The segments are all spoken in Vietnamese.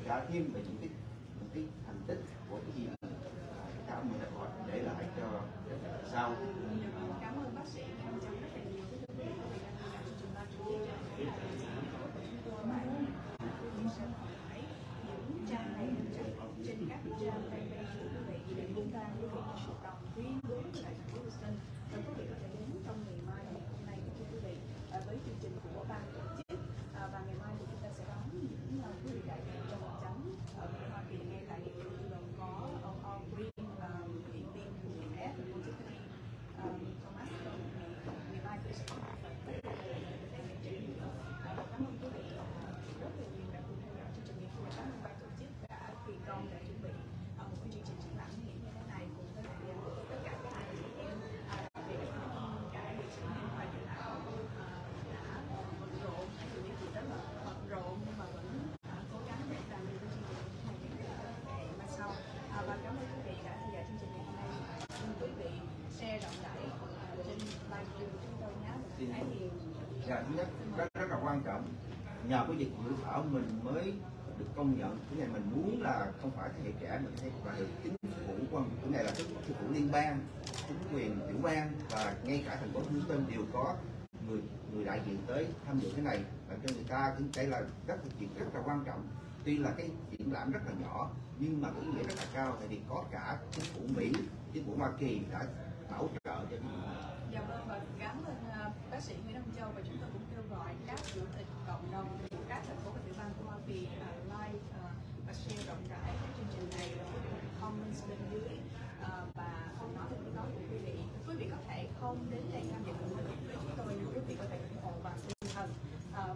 tra thêm về những cái thành tích của cái gì các ông đã gọi để lại cho sau. Cảm ơn bác sĩ trong rất là nhiều cái thông tin về chúng ta chủ yếu sẽ hỏi những trang này trên các trang fanpage của quý vị để chúng ta quý vị sự đồng quyên đối với lại thành phố Houston và quý vị có thể đến trong ngày mai và ngày hôm nay của quý vị với chương trình của ban tổ chức và ngày mai thì chúng ta sẽ đón những quý vị đại diện trong hội chánh ở Hoa Kỳ ngay tại địa phương gồm có ông Green ủy viên của S và tổ chức Thomas. Ngày mai tôi sẽ có một phần rất là cảm ơn quý vị rất là nhiều đã cùng theo dõi chương trình ngày hôm nay. Ban tổ chức đã kỳ công để chuẩn bị một cái chương trình triển lãm như thế này cùng với lại tất cả các anh chị em đặc biệt cả nghệ sĩ bên ngoài dự thảo đã bận rộn, hay dù biết thì rất là bận rộn nhưng mà vẫn cố gắng để làm được cái chương trình này đến ngày mai sau. Và cảm ơn quý vị đã theo dõi chương trình ngày hôm nay. Quý vị share rộng rãi trên livestream của chúng tôi nhé. Thứ nhất rất là quan trọng, nhờ cái việc dự thảo mình mới được công nhận. Cái này mình muốn là không phải thế hệ trẻ mình hay và được chính phủ cái này là chính phủ liên bang, chính quyền tiểu bang và ngay cả thành phố Houston đều có người đại diện tới tham dự cái này, làm cho người ta đây là rất là quan trọng. Tuy là cái triển lãm rất là nhỏ nhưng mà có ý nghĩa rất là cao, tại vì có cả chính phủ Mỹ, chính phủ Hoa Kỳ đã hỗ trợ cho cái việc này. Dạ vâng, và cảm ơn bác sĩ Nguyễn Đông Châu, và chúng tôi cũng kêu gọi các chủ tịch cộng đồng của các thành phố và tiểu bang của Hoa Kỳ like và share rộng rãi các chương trình này và comments bên dưới và không nói về tiếng nói của quý vị. Quý vị có thể không đến đây tham dự cùng với chúng tôi, nhưng quý vị có thể ủng hộ bằng tinh thần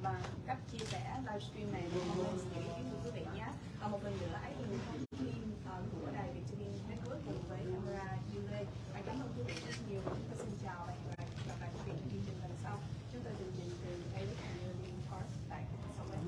và cách chia sẻ livestream này và comments những ý kiến của quý vị nhé. Một lần nữa, ấy thì thông tin của đài Việt TV Network cùng với camera Yule. Cảm ơn quý vị rất nhiều. Chúng tôi xin chào và hẹn gặp lại quý vị trong chương trình lần sau. Chúng tôi tường trình từ Eric Park tại Southwest.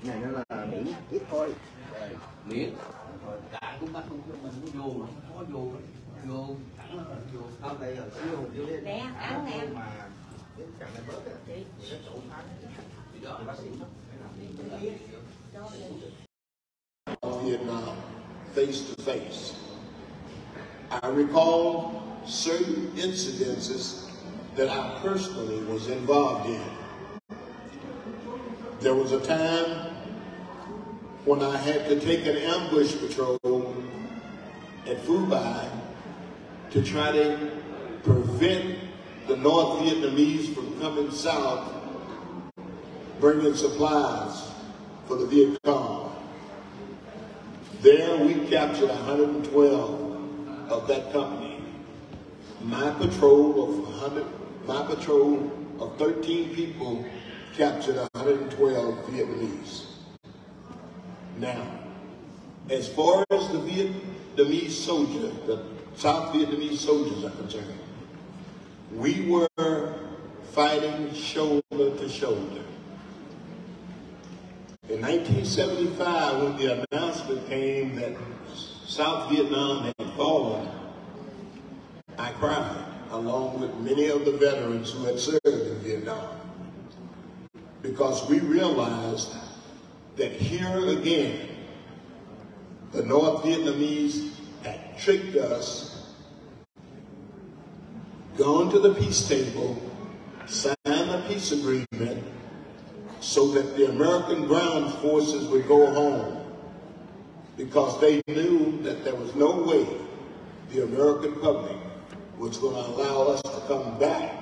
Này nó là miễn ít thôi, miễn cả cũng bắt không vô nó khó vô thẳng nó vô không đây rồi xíu vô đi nè ăn nè mà cái chặng này bớt á thì nó chỗ phá thì đó bác sĩ phải làm gì Vietnam face to face. I recall certain incidences that I personally was involved in. There was a time when I had to take an ambush patrol at Phu Bai to try to prevent the North Vietnamese from coming south, bringing supplies for the Viet Cong. There we captured 112 of that company. My patrol of 13 people captured 112 Vietnamese. Now, as far as the Vietnamese soldier, the South Vietnamese soldiers are concerned, we were fighting shoulder to shoulder. And In 1975, when the announcement came that South Vietnam had fallen, I cried, along with many of the veterans who had served in Vietnam, because we realized that here again, the North Vietnamese had tricked us, gone to the peace table, signed a peace agreement so that the American ground forces would go home, because they knew that there was no way the American public was going to allow us to come back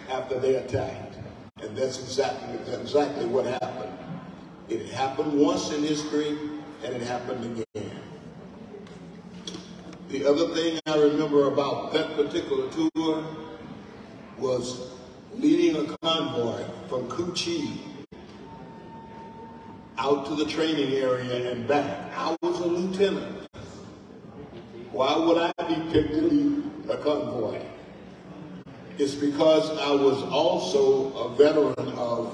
after they attacked. And that's exactly what happened. It happened once in history, and it happened again. The other thing I remember about that particular tour was leading a convoy from Cu Chi out to the training area and back. I was a lieutenant. Why would I be picked to lead a convoy? It's because I was also a veteran of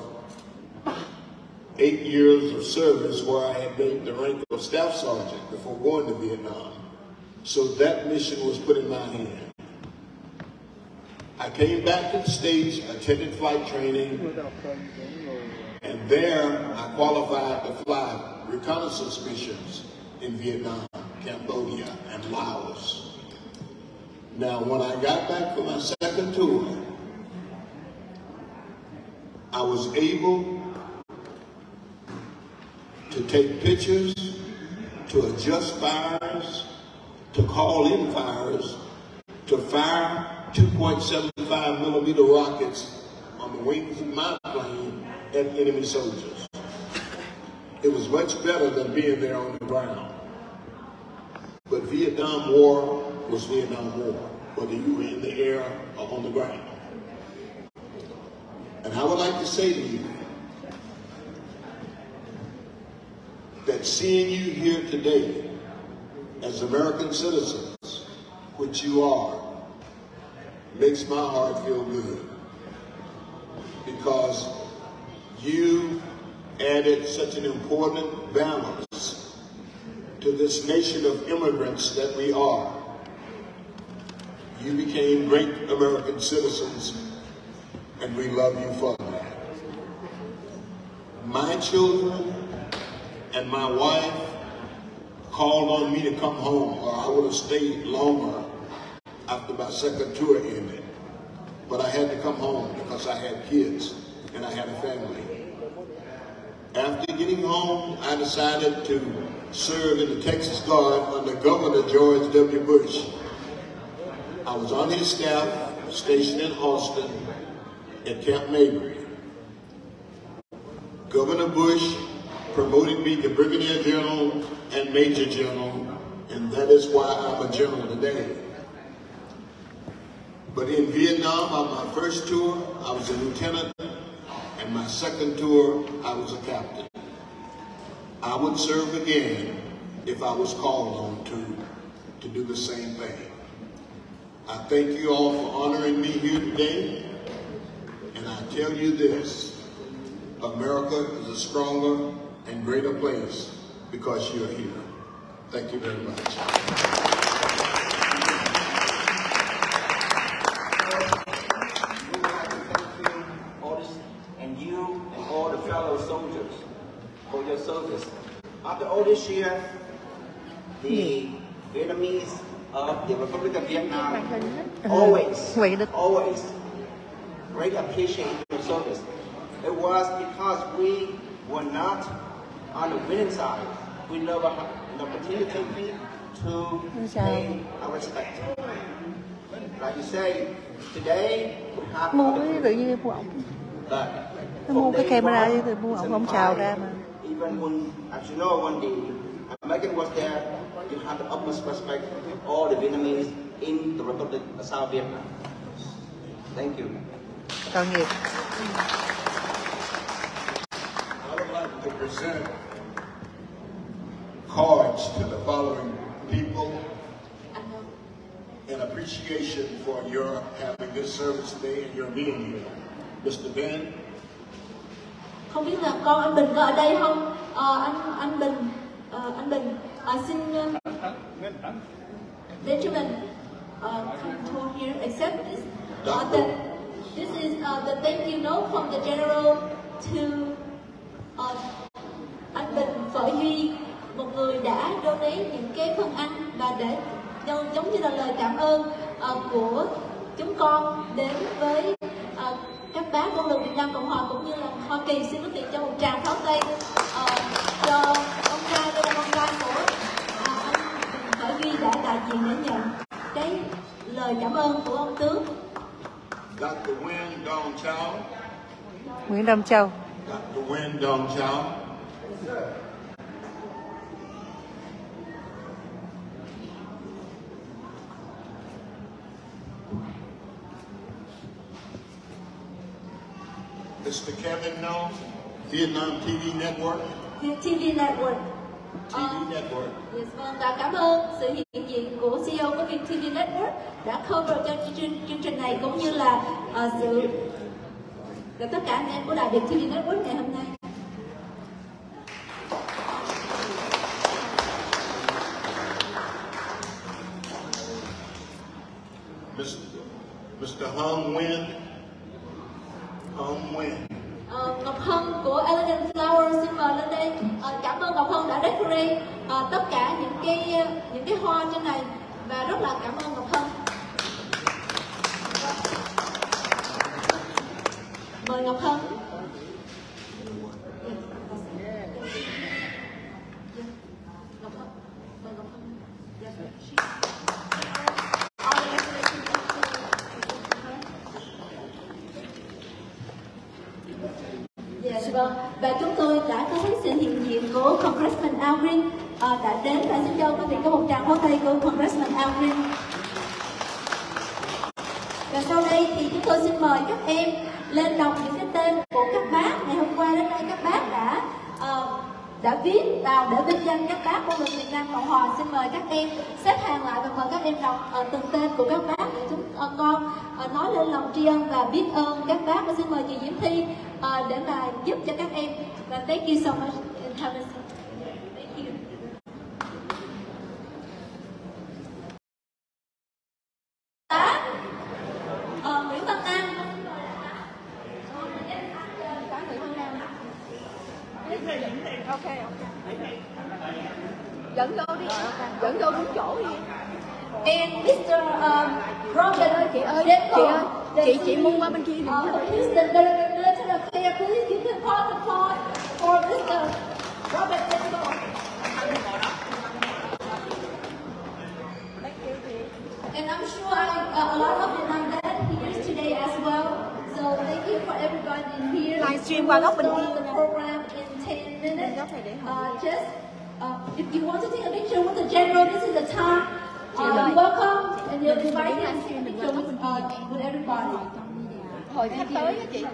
8 years of service, where I had made the rank of staff sergeant before going to Vietnam. So that mission was put in my hand. I came back to the States, attended flight training, and there I qualified to fly reconnaissance missions in Vietnam, Cambodia, and Laos. Now, when I got back from my second tour, I was able to take pictures, to adjust fires, to call in fires, to fire 2.75 millimeter rockets on the wings of my plane at enemy soldiers. It was much better than being there on the ground. But Vietnam War was Vietnam War, whether you were in the air or on the ground. And I would like to say to you that seeing you here today as American citizens, which you are, makes my heart feel good, because you added such an important balance to this nation of immigrants that we are. You became great American citizens, and we love you for that. My children and my wife called on me to come home, or I would have stayed longer after my second tour ended. But I had to come home because I had kids and I had a family. After getting home, I decided to serve in the Texas Guard under Governor George W. Bush. I was on his staff, stationed in Austin at Camp Mabry. Governor Bush promoted me to Brigadier General and Major General, and that is why I'm a general today. But in Vietnam, on my first tour, I was a lieutenant, and my second tour, I was a captain. I would serve again if I was called on to do the same thing. I thank you all for honoring me here today, and I tell you this: America is a stronger and greater place because you're here. Thank you very much. All the fellow soldiers for your service. After all this year, the Vietnamese of the Republic of Vietnam always greatly appreciate your service. It was because we were not on the winning side. We never had an opportunity to pay our respect. Like you say, today we have mua cái camera thì mua ông chào ra mà. Even when, as you know, when the American was there, you had the utmost respect for all the Vietnamese in the Republic of South Vietnam. Thank you. Còn nhiều. I would like to present cards to the following people in appreciation for your having this service today and your being here. Mr. Ben, Không biết là con anh Bình có ở đây không? Anh Bình xin gentlemen come to here accept this. This is the thank you note from the general to anh Bình Phở Duy, một người đã donate những cái phần ăn và để giống như là lời cảm ơn của chúng con đến với các bác quân lực Việt Nam Cộng Hòa cũng như là Hoa Kỳ. Xin quý vị cho một tràng pháo tay cho ông trai, đây là con trai của anh Phở Duy đã đại diện để nhận cái lời cảm ơn của ông tướng. Dr. Nguyen Dong Chao. Nguyễn Đông Châu. Dr. Nguyen Dong Chao. Mr. Kevin No, Vietnam TV Network. TV Network. TV Network. Yes, vâng, và cảm ơn sự hiện diện của CEO của TV Network đã cover cho chương trình này cũng như là sự tất cả anh em của Đại Việt TV Network ngày hôm nay. Mr. Hung Nguyen. Hung Nguyen. Ngọc Hân của Elegant Flower xin mời lên đây. Cảm ơn Ngọc Hân đã decorate tất cả những cái hoa trên này và rất là cảm ơn Ngọc Hân. Mời Ngọc Hân. Vâng, và chúng tôi đã có thấy sự hiện diện của Congressman Al Green đã đến và xin cho quý vị có một tràng pháo tay của Congressman Al Green. Và sau đây thì chúng tôi xin mời các em lên đọc những cái tên của các bác. Ngày hôm qua đến đây các bác đã viết vào để vinh danh các bác quân lực Việt Nam Cộng Hòa. Xin mời các em xếp hàng lại và mời các em đọc từng tên của các bác để chúng con nói lên lòng tri ân và biết ơn các bác. Và xin mời chị Diễm Thi để mà giúp cho các em. Và thank you so much and have a seat. Thank you. Nguyễn Văn An. Ok. Dẫn vô đi. Dẫn vô đúng chỗ đi. And Mr. Robert, chị mua qua bên kia đi. Mr. Director of Care, please give the applause for Mr. Robert Denko. And I'm sure a lot of them are here today as well. So thank you for everybody in here. Livestream qua góc bên kia. The program in 10 minutes. Just if you want to take a picture with the general, this is the time. You're welcome and you're invited to take a picture with everybody. Hồi khách tới á chị.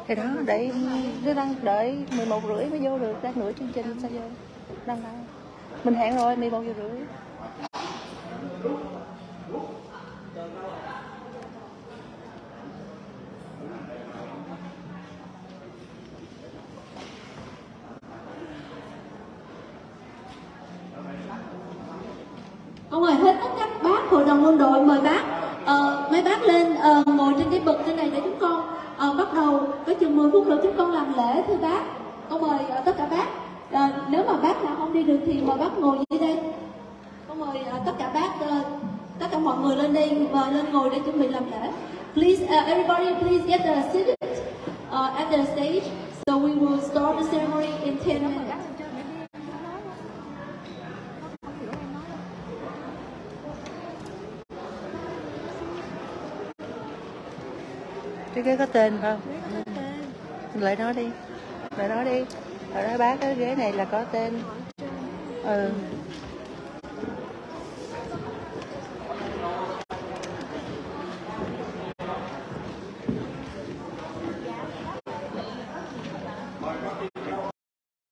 Thì đó, để nó đang đợi 11:30 mới vô được, đang nửa chương trình sao vô. Đang đâu. Mình hẹn rồi 11:30. Có mời hết tất cả các bác hội đồng quân đội, mời bác mấy bác lên ngồi trên cái bậc trên này để chúng con bắt đầu với chừng 10 phút nữa chúng con làm lễ thưa bác. Có mời tất cả bác. Nếu mà bác nào không đi được thì mời bác ngồi dưới đây. Có mời tất cả bác, tất cả mọi người lên đây và lên ngồi để chuẩn bị làm lễ. Please, everybody, please get seated at the stage. So we will start the ceremony in 10 minutes. Cái ghế có tên không? Lại nói đi. Lại nói đi. Lại nói bác cái ghế này là có tên. Ừ.